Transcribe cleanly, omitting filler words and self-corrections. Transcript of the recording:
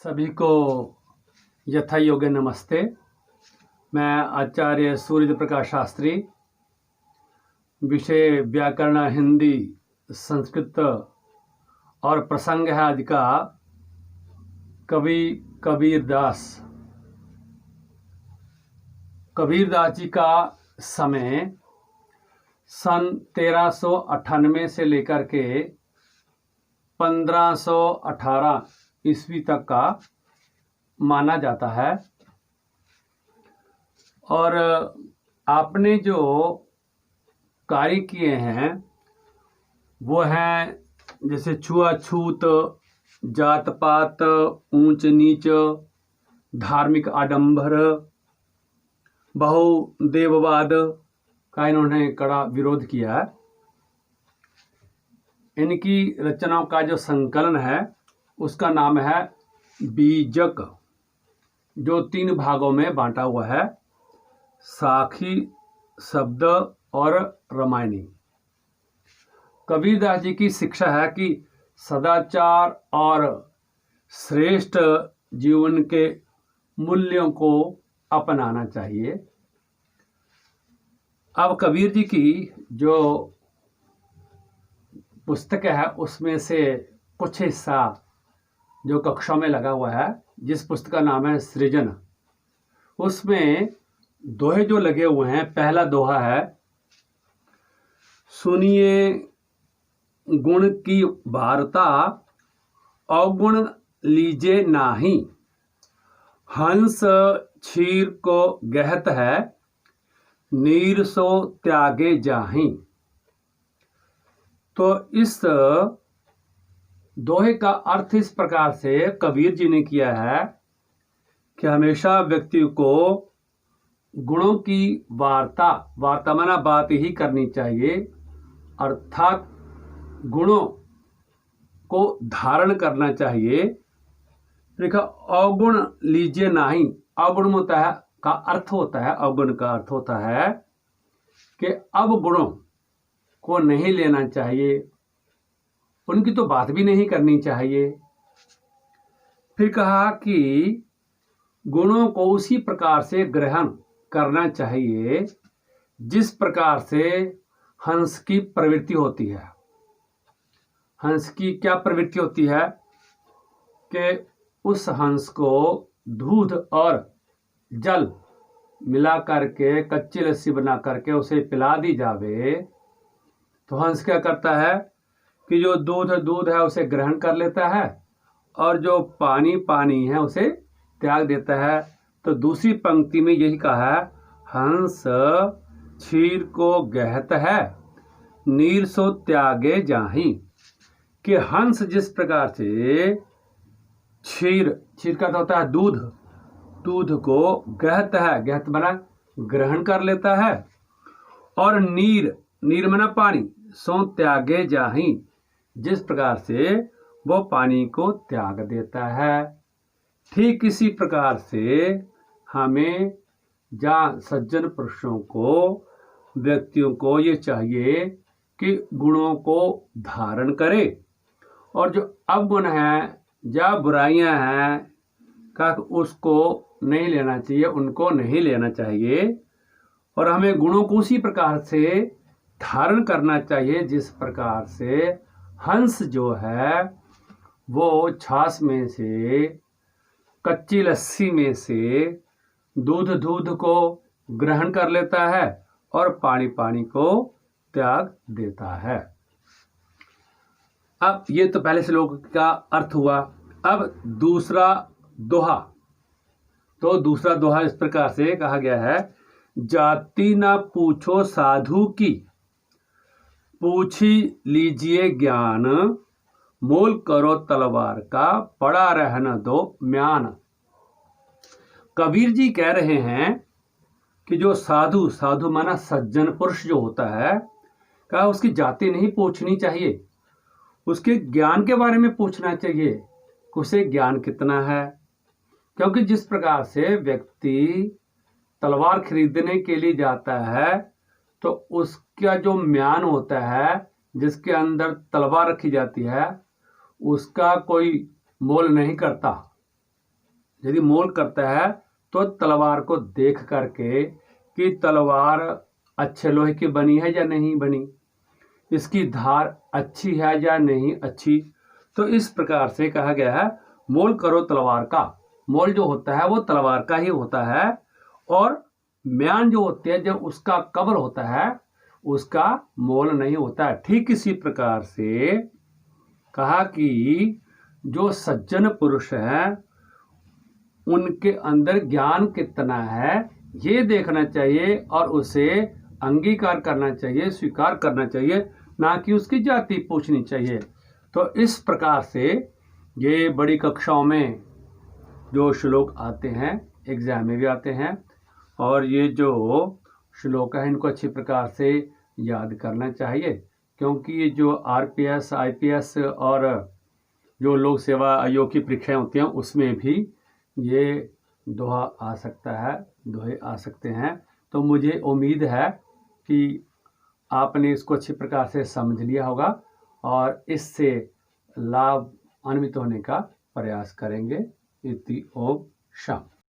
सभी को यथा योग्य नमस्ते। मैं आचार्य सूर्य प्रकाश शास्त्री, विषय व्याकरण हिंदी संस्कृत और प्रसंग है आज का कवि कबीरदास। कबीरदास जी का समय सन 1398 से लेकर के 1518 ईस्वी तक का माना जाता है। और आपने जो कार्य किए हैं वो हैं जैसे छुआछूत, जात पात, ऊंच नीच, धार्मिक आडंबर, बहुदेववाद का इन्होंने कड़ा विरोध किया है। इनकी रचनाओं का जो संकलन है उसका नाम है बीजक, जो 3 भागों में बांटा हुआ है, साखी, शब्द और रामायणी। कबीरदास जी की शिक्षा है कि सदाचार और श्रेष्ठ जीवन के मूल्यों को अपनाना चाहिए। अब कबीर जी की जो पुस्तक है उसमें से कुछ हिस्सा जो कक्षा में लगा हुआ है, जिस पुस्तक का नाम है सृजन, उसमें दोहे जो लगे हुए हैं। पहला दोहा है, सुनिए गुण की वार्ता, अवगुण लीजे नाही, हंस क्षीर को गहत है, नीर सो त्यागे जाहि। तो इस दोहे का अर्थ इस प्रकार से कबीर जी ने किया है कि हमेशा व्यक्ति को गुणों की वार्ता माना बात ही करनी चाहिए, अर्थात गुणों को धारण करना चाहिए। देखा, अवगुण लीजिए नाही, अवगुण होता है का अर्थ होता है, अवगुण का अर्थ होता है कि अब गुणों को नहीं लेना चाहिए, उनकी तो बात भी नहीं करनी चाहिए। फिर कहा कि गुणों को उसी प्रकार से ग्रहण करना चाहिए जिस प्रकार से हंस की प्रवृत्ति होती है। हंस की क्या प्रवृत्ति होती है कि उस हंस को दूध और जल मिला करके कच्ची लस्सी बना करके उसे पिला दी जावे तो हंस क्या करता है कि जो दूध है उसे ग्रहण कर लेता है और जो पानी है उसे त्याग देता है। तो दूसरी पंक्ति में यही कहा है, हंस क्षीर को गहत है, नीर सो त्यागे जाहि। कि हंस जिस प्रकार से क्षीर का तो होता है दूध को गहत है, गहत बना ग्रहण कर लेता है, और नीर मना पानी, सो त्यागे जाहि, जिस प्रकार से वो पानी को त्याग देता है। ठीक इसी प्रकार से हमें सज्जन पुरुषों को, व्यक्तियों को ये चाहिए कि गुणों को धारण करे, और जो अवगुण है या बुराइयां हैं का उसको नहीं लेना चाहिए, उनको नहीं लेना चाहिए। और हमें गुणों को उसी प्रकार से धारण करना चाहिए जिस प्रकार से हंस जो है वो छाछ में से, कच्ची लस्सी में से दूध को ग्रहण कर लेता है और पानी को त्याग देता है। अब ये तो पहले श्लोक का अर्थ हुआ। अब दूसरा दोहा, तो दूसरा दोहा इस प्रकार से कहा गया है, जाति ना पूछो साधु की, पूछी लीजिए ज्ञान, मोल करो तलवार का, पड़ा रहना दो म्यान। कबीर जी कह रहे हैं कि जो साधु माना सज्जन पुरुष जो होता है, कहा उसकी जाति नहीं पूछनी चाहिए, उसके ज्ञान के बारे में पूछना चाहिए कि उसे ज्ञान कितना है। क्योंकि जिस प्रकार से व्यक्ति तलवार खरीदने के लिए जाता है तो उसका जो म्यान होता है, जिसके अंदर तलवार रखी जाती है, उसका कोई मोल नहीं करता। यदि मोल करता है तो तलवार को देख करके कि तलवार अच्छे लोहे की बनी है या नहीं बनी, इसकी धार अच्छी है या नहीं अच्छी। तो इस प्रकार से कहा गया है मोल करो तलवार का। मोल जो होता है वो तलवार का ही होता है, और म्यान जो होती है, जब उसका कब्र होता है उसका मोल नहीं होता है। ठीक इसी प्रकार से कहा कि जो सज्जन पुरुष हैं उनके अंदर ज्ञान कितना है ये देखना चाहिए और उसे अंगीकार करना चाहिए, स्वीकार करना चाहिए, ना कि उसकी जाति पूछनी चाहिए। तो इस प्रकार से ये बड़ी कक्षाओं में जो श्लोक आते हैं, एग्जाम में भी आते हैं, और ये जो श्लोक है इनको अच्छी प्रकार से याद करना चाहिए, क्योंकि ये जो आरपीएस, आईपीएस और जो लोक सेवा आयोग की परीक्षाएं होती हैं उसमें भी ये दोहा आ सकता है, दोहे आ सकते हैं। तो मुझे उम्मीद है कि आपने इसको अच्छी प्रकार से समझ लिया होगा और इससे लाभान्वित होने का प्रयास करेंगे। इति ओम शांति।